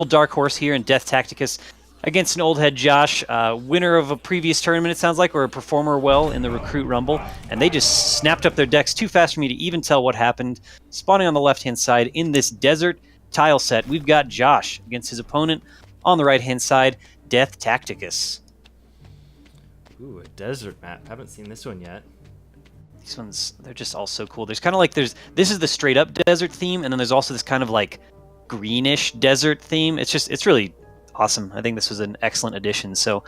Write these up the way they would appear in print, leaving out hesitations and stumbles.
dark horse here in DeathTacticus against an old head Josh, winner of a previous tournament, it sounds like, or a performer well in the Recruit Rumble, and they just snapped up their decks too fast for me to even tell what happened. Spawning on the left-hand side in this desert tile set, we've got Josh against his opponent on the right-hand side, DeathTacticus. Ooh, a desert map. Haven't seen this one yet. These ones, they're just all so cool. There's kind of like, this is the straight-up desert theme, and then there's also this kind of like greenish desert theme. It's really awesome. I think this was an excellent addition. So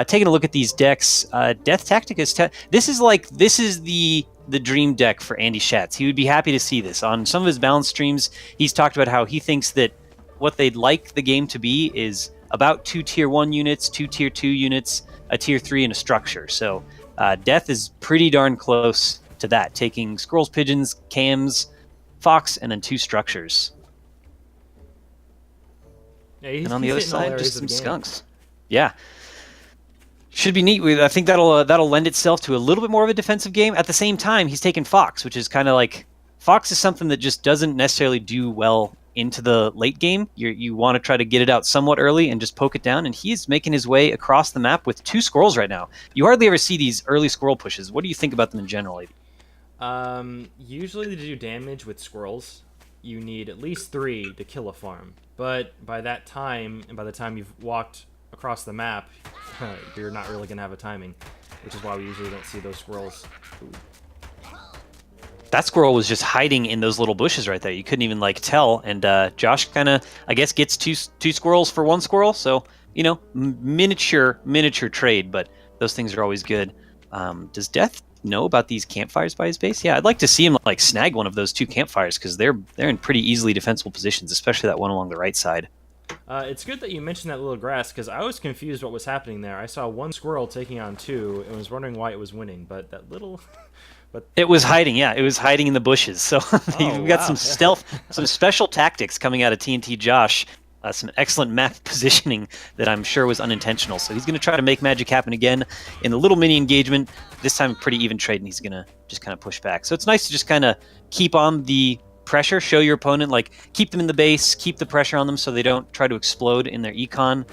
taking a look at these decks, DeathTacticus, this is the dream deck for Andy Schatz. He would be happy to see this. On some of his balance streams, he's talked about how he thinks that what they'd like the game to be is about 2 tier 1 units, 2 tier 2 units, a tier 3, and a structure. So Death is pretty darn close to that, taking Squirrels, Pigeons, Cams, Fox, and then 2 structures. Yeah, and on the other side, just some skunks. Yeah. Should be neat. I think that'll lend itself to a little bit more of a defensive game. At the same time, he's taken Fox, which is kind of like... Fox is something that just doesn't necessarily do well into the late game. You want to try to get it out somewhat early and just poke it down, and he's making his way across the map with 2 squirrels right now. You hardly ever see these early squirrel pushes. What do you think about them in general? Usually to do damage with squirrels, you need at least 3 to kill a farm. But by that time, and by the time you've walked across the map, you're not really going to have a timing, which is why we usually don't see those squirrels. Ooh. That squirrel was just hiding in those little bushes right there. You couldn't even like tell. And Josh kind of, I guess, gets two squirrels for 1 squirrel. So, you know, miniature trade, but those things are always good. Does Death know about these campfires by his base? Yeah, I'd like to see him like snag one of those 2 campfires, because they're in pretty easily defensible positions, especially that one along the right side. It's good that you mentioned that little grass, because I was confused what was happening there. I saw 1 squirrel taking on 2 and was wondering why it was winning, but that little... It was hiding, yeah. It was hiding in the bushes. So we've got some stealth, some special tactics coming out of TNT Josh. Some excellent map positioning that I'm sure was unintentional. So he's going to try to make magic happen again in the little mini engagement. This time pretty even trade, and he's going to just kind of push back. So it's nice to just kind of keep on the pressure, show your opponent, like keep them in the base, keep the pressure on them so they don't try to explode in their econ.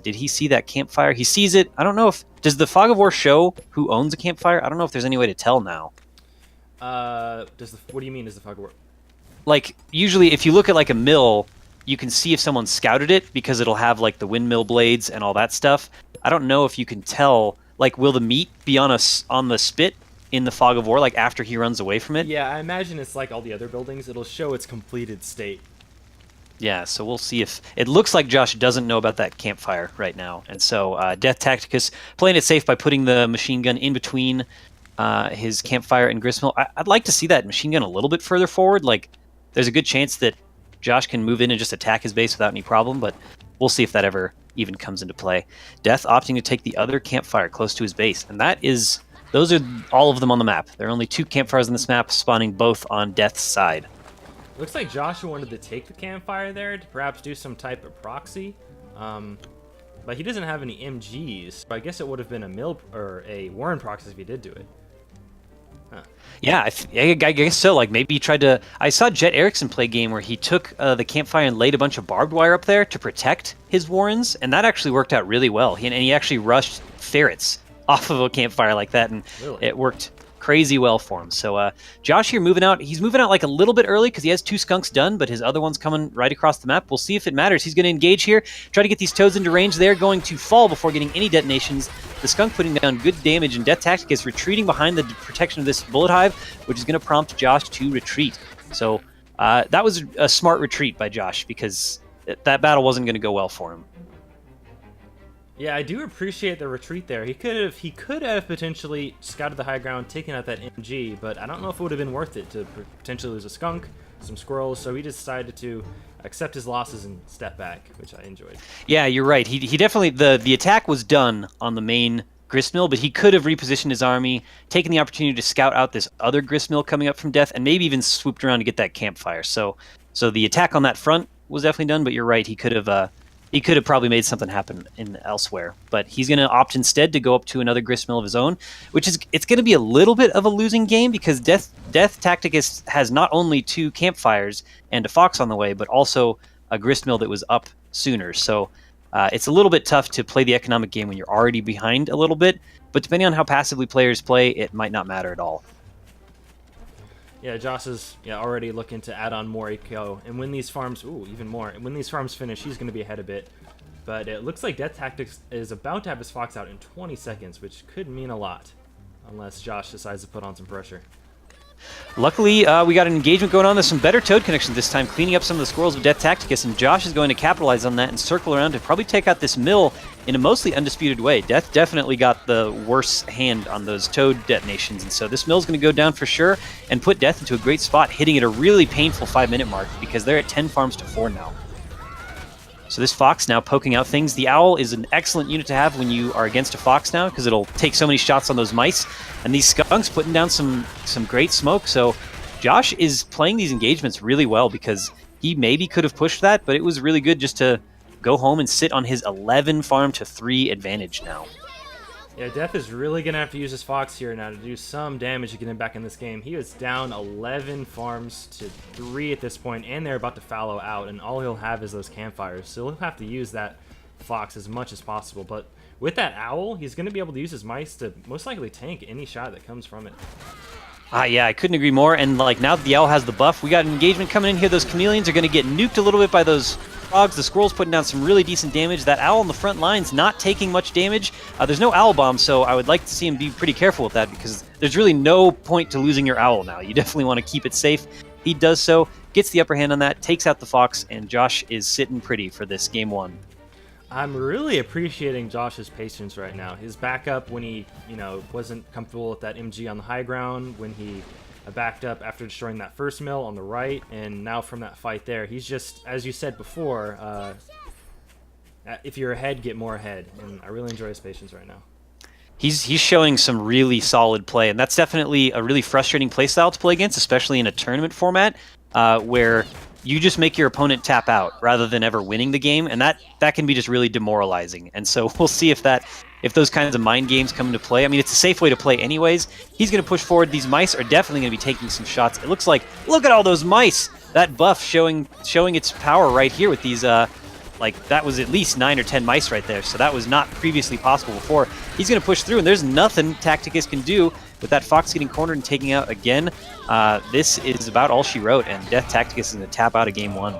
Did he see that campfire? He sees it. I don't know if... Does the Fog of War show who owns a campfire? I don't know if there's any way to tell now. What do you mean, does the Fog of War... Like, usually if you look at like a mill, you can see if someone scouted it, because it'll have like the windmill blades and all that stuff. I don't know if you can tell, like, will the meat be on the spit in the Fog of War, like after he runs away from it? Yeah, I imagine it's like all the other buildings. It'll show its completed state. Yeah, so we'll see if... It looks like Josh doesn't know about that campfire right now. And so DeathTacticus playing it safe by putting the machine gun in between his campfire and gristmill. I'd like to see that machine gun a little bit further forward. Like, there's a good chance that Josh can move in and just attack his base without any problem, but we'll see if that ever even comes into play. Death opting to take the other campfire close to his base. And those are all of them on the map. There are only 2 campfires on this map, spawning both on Death's side. Looks like Joshua wanted to take the campfire there to perhaps do some type of proxy, but he doesn't have any MGs. I guess it would have been a mill or a Warren proxy if he did do it. Huh. Yeah, I guess so. Like, maybe he tried to... I saw Jet Erickson play a game where he took the campfire and laid a bunch of barbed wire up there to protect his Warrens, and that actually worked out really well. He actually rushed ferrets off of a campfire like that, and really? It worked crazy well for him. So Josh here moving out. He's moving out like a little bit early because he has 2 skunks done, but his other one's coming right across the map. We'll see if it matters. He's going to engage here, try to get these toads into range. They're going to fall before getting any detonations. The skunk putting down good damage, and DeathTacticus retreating behind the protection of this bullet hive, which is going to prompt Josh to retreat. So that was a smart retreat by Josh, because that battle wasn't going to go well for him. Yeah, I do appreciate the retreat there. He could have potentially scouted the high ground, taken out that MG, but I don't know if it would have been worth it to potentially lose a skunk, some squirrels, so he decided to accept his losses and step back, which I enjoyed. Yeah, you're right. He definitely... The attack was done on the main gristmill, but he could have repositioned his army, taken the opportunity to scout out this other gristmill coming up from Death, and maybe even swooped around to get that campfire. So the attack on that front was definitely done, but you're right. He could have probably made something happen elsewhere, but he's going to opt instead to go up to another gristmill of his own, it's going to be a little bit of a losing game, because DeathTacticus has not only 2 campfires and a fox on the way, but also a gristmill that was up sooner. So it's a little bit tough to play the economic game when you're already behind a little bit, but depending on how passively players play, it might not matter at all. Yeah, Josh is already looking to add on more eco, and when these farms, even more, and when these farms finish, he's going to be ahead a bit. But it looks like DeathTacticus is about to have his Fox out in 20 seconds, which could mean a lot, unless Josh decides to put on some pressure. Luckily, we got an engagement going on. There's some better Toad connections this time, cleaning up some of the squirrels with DeathTacticus, and Josh is going to capitalize on that and circle around to probably take out this mill in a mostly undisputed way. Death definitely got the worse hand on those Toad detonations, and so this mill's going to go down for sure and put Death into a great spot, hitting at a really painful 5-minute mark because they're at 10 farms to 4 now. So this Fox now poking out things. The Owl is an excellent unit to have when you are against a Fox now because it'll take so many shots on those mice. And these Skunks putting down some great smoke. So Josh is playing these engagements really well because he maybe could have pushed that, but it was really good just to go home and sit on his 11 farm to 3 advantage now. Yeah, Death is really going to have to use his Fox here now to do some damage to get him back in this game. He is down 11 farms to 3 at this point, and they're about to fallow out, and all he'll have is those campfires. So he'll have to use that Fox as much as possible. But with that Owl, he's going to be able to use his mice to most likely tank any shot that comes from it. Yeah, I couldn't agree more. And like now that the Owl has the buff, we got an engagement coming in here. Those chameleons are going to get nuked a little bit by those frogs. The squirrels putting down some really decent damage. That Owl on the front line's not taking much damage. There's no Owl bomb, so I would like to see him be pretty careful with that because there's really no point to losing your Owl now. You definitely want to keep it safe. He does so, gets the upper hand on that, takes out the Fox, and Josh is sitting pretty for this game 1. I'm really appreciating Josh's patience right now. His backup when he, wasn't comfortable with that MG on the high ground, when he backed up after destroying that first mill on the right, and now from that fight there, he's just, as you said before, if you're ahead, get more ahead, and I really enjoy his patience right now. He's showing some really solid play, and that's definitely a really frustrating playstyle to play against, especially in a tournament format where you just make your opponent tap out rather than ever winning the game, and that can be just really demoralizing. And so we'll see if those kinds of mind games come into play. I mean, it's a safe way to play anyways. He's going to push forward. These mice are definitely going to be taking some shots. It looks like, look at all those mice! That buff showing its power right here with these, that was at least 9 or 10 mice right there, so that was not previously possible before. He's going to push through, and there's nothing Tacticus can do with that Fox getting cornered and taking out again. This is about all she wrote, and DeathTacticus is going to tap out of game 1.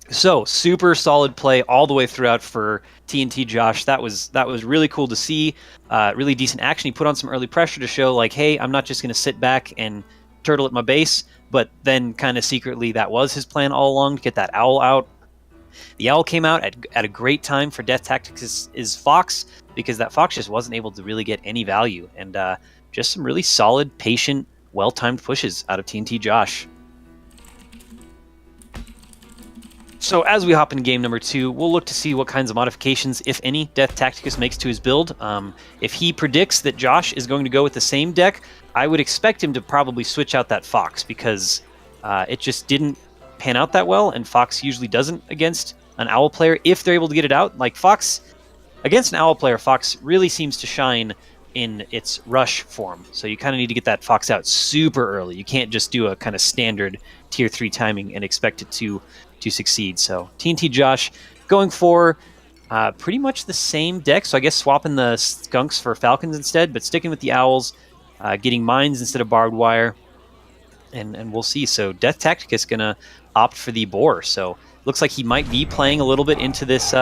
So, super solid play all the way throughout for TNT Josh. That was really cool to see. Really decent action. He put on some early pressure to show, like, hey, I'm not just going to sit back and turtle at my base, but then kind of secretly that was his plan all along, to get that Owl out. The Owl came out at a great time for DeathTacticus' Fox, because that Fox just wasn't able to really get any value, and just some really solid, patient, well-timed pushes out of TNT Josh. So as we hop into game number 2, we'll look to see what kinds of modifications, if any, DeathTacticus makes to his build. If he predicts that Josh is going to go with the same deck, I would expect him to probably switch out that Fox, because it just didn't pan out that well, and Fox usually doesn't against an Owl player if they're able to get it out. Like Fox, against an Owl player, Fox really seems to shine in its rush form. So you kind of need to get that Fox out super early. You can't just do a kind of standard tier 3 timing and expect it to succeed. So TNT Josh going for pretty much the same deck. So I guess swapping the Skunks for Falcons instead, but sticking with the Owls, getting Mines instead of Barbed Wire. And we'll see. So DeathTacticus going to opt for the Boar. So looks like he might be playing a little bit into this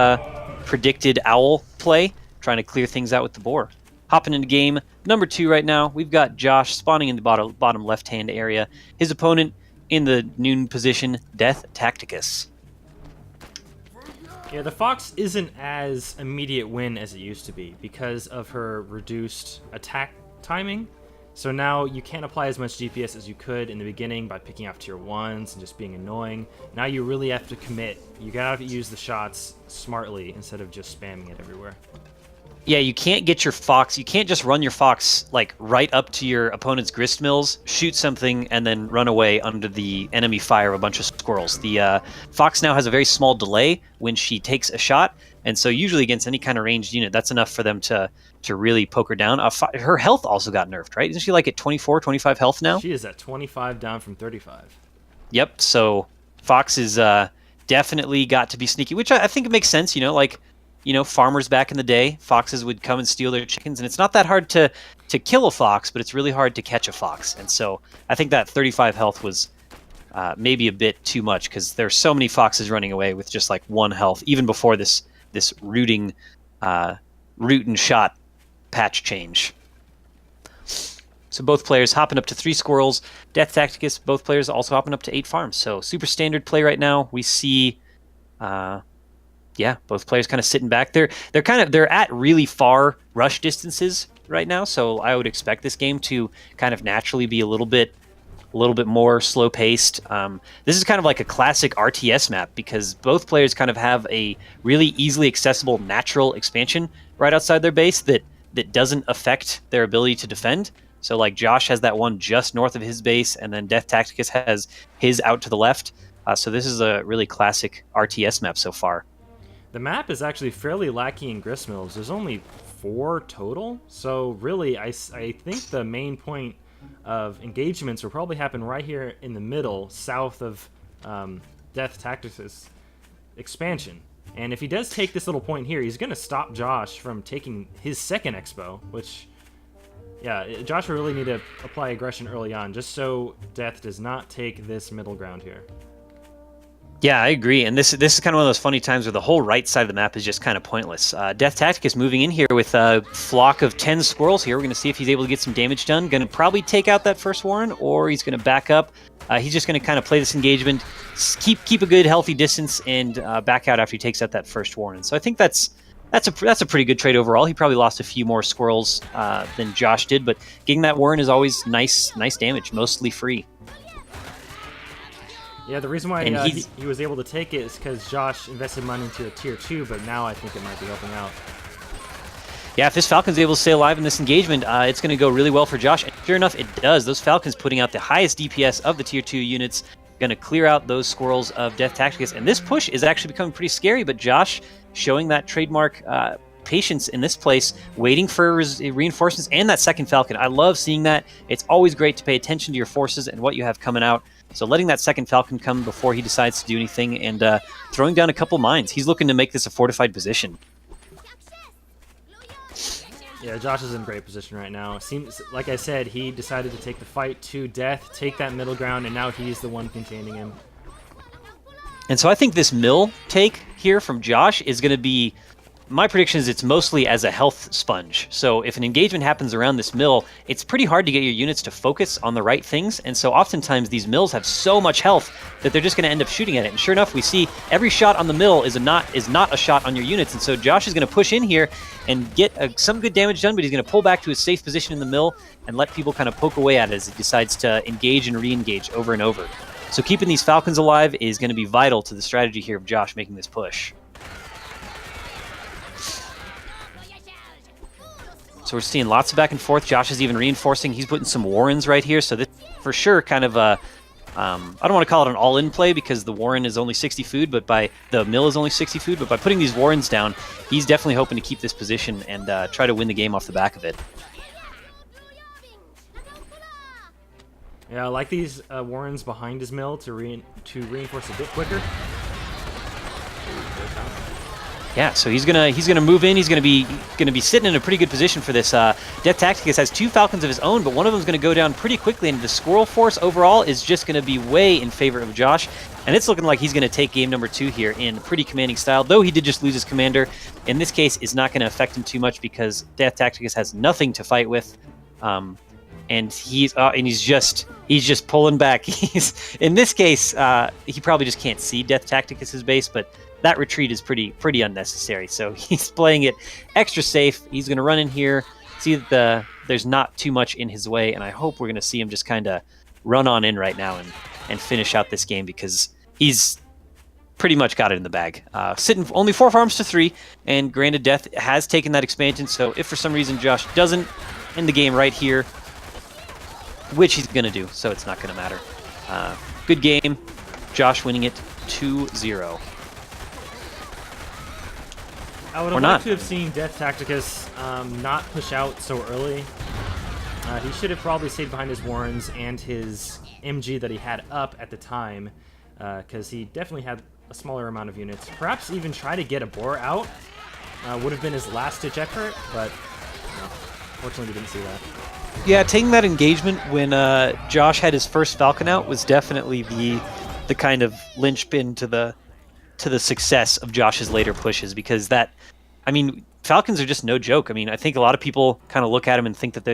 predicted Owl play, trying to clear things out with the Boar. Hopping into game number 2 right now, we've got Josh spawning in the bottom left-hand area. His opponent in the noon position, DeathTacticus. Yeah, the Fox isn't as immediate win as it used to be because of her reduced attack timing. So now you can't apply as much DPS as you could in the beginning by picking off tier 1s and just being annoying. Now you really have to commit. You gotta use the shots smartly instead of just spamming it everywhere. Yeah, you can't get your Fox, you can't just run your Fox like right up to your opponent's grist mills, shoot something, and then run away under the enemy fire of a bunch of squirrels. The Fox now has a very small delay when she takes a shot, And so usually against any kind of ranged unit, that's enough for them to really poke her down. Her health also got nerfed, right? Isn't she like at 24, 25 health now? She is at 25, down from 35. Yep, so Fox is definitely got to be sneaky, which I think it makes sense, like, farmers back in the day, foxes would come and steal their chickens, and it's not that hard to kill a fox, but it's really hard to catch a fox. And so I think that 35 health was maybe a bit too much, because there's so many foxes running away with just like 1 health, even before this root and shot patch change. So both players hopping up to 3 squirrels. DeathTacticus, both players also hopping up to 8 farms. So super standard play right now. We see, both players kind of sitting back. They're at really far rush distances right now. So I would expect this game to kind of naturally be a little bit more slow paced. This is kind of like a classic RTS map, because both players kind of have a really easily accessible natural expansion right outside their base that doesn't affect their ability to defend. So like Josh has that one just north of his base, and then DeathTacticus has his out to the left. So this is a really classic RTS map so far. The map is actually fairly lacking in gristmills. There's only 4 total. So really, I think the main point of engagements will probably happen right here in the middle, south of DeathTacticus' expansion. And if he does take this little point here, he's going to stop Josh from taking his second expo, which... yeah, Josh will really need to apply aggression early on, just so Death does not take this middle ground here. Yeah, I agree. And this is kind of one of those funny times where the whole right side of the map is just kind of pointless. DeathTacticus moving in here with a flock of 10 squirrels here. We're going to see if he's able to get some damage done. Going to probably take out that first Warren, or he's going to back up. He's just going to kind of play this engagement, keep a good, healthy distance, and back out after he takes out that first Warren. So I think that's a pretty good trade overall. He probably lost a few more squirrels than Josh did, but getting that Warren is always nice damage, mostly free. Yeah, the reason why he was able to take it is because Josh invested money into a tier 2, but now I think it might be helping out. Yeah, if this Falcon's able to stay alive in this engagement, it's going to go really well for Josh. And sure enough, it does. Those Falcons putting out the highest DPS of the tier 2 units, going to clear out those squirrels of DeathTacticus. And this push is actually becoming pretty scary, but Josh showing that trademark patience in this place, waiting for reinforcements and that second Falcon. I love seeing that. It's always great to pay attention to your forces and what you have coming out. So letting that second Falcon come before he decides to do anything, and throwing down a couple mines. He's looking to make this a fortified position. Yeah, Josh is in great position right now. Seems like I said, he decided to take the fight to death, take that middle ground, and now he's the one containing him. And so I think this mill take here from Josh is going to be, my prediction is it's mostly as a health sponge. So if an engagement happens around this mill, it's pretty hard to get your units to focus on the right things. And so oftentimes these mills have so much health that they're just going to end up shooting at it. And sure enough, we see every shot on the mill is not a shot on your units. And so Josh is going to push in here and get some good damage done, but he's going to pull back to his safe position in the mill and let people kind of poke away at it as he decides to engage and re-engage over and over. So keeping these Falcons alive is going to be vital to the strategy here of Josh making this push. So we're seeing lots of back and forth. Josh is even reinforcing. He's putting some Warrens right here. So this for sure kind of a, I don't want to call it an all-in play because the Warren is only 60 food, but the mill is only 60 food. But by putting these Warrens down, he's definitely hoping to keep this position and try to win the game off the back of it. Yeah, I like these Warrens behind his mill to reinforce a bit quicker. Yeah, so he's gonna move in. He's gonna be sitting in a pretty good position for this. DeathTacticus has 2 Falcons of his own, but one of them is gonna go down pretty quickly, and the Squirrel Force overall is just gonna be way in favor of Josh. And it's looking like he's gonna take game number 2 here in pretty commanding style. Though he did just lose his commander, in this case, it's not gonna affect him too much because DeathTacticus has nothing to fight with, and he's just pulling back. In this case, he probably just can't see DeathTacticus' base, but that retreat is pretty unnecessary. So he's playing it extra safe. He's going to run in here, see that there's not too much in his way, and I hope we're going to see him just kind of run on in right now and finish out this game because he's pretty much got it in the bag. Sitting only 4 farms to 3, and granted Death has taken that expansion, so if for some reason Josh doesn't end the game right here, which he's going to do, so it's not going to matter. Good game. Josh winning it 2-0. I would Or have not. liked to have seen DeathTacticus not push out so early. He should have probably stayed behind his Warrens and his MG that he had up at the time, because he definitely had a smaller amount of units. Perhaps even try to get a Boar out would have been his last-ditch effort, but no, fortunately we didn't see that. Yeah, taking that engagement when Josh had his first Falcon out was definitely the kind of linchpin to the success of Josh's later pushes, because that, I mean, Falcons are just no joke. I mean, I think a lot of people kind of look at him and think that they're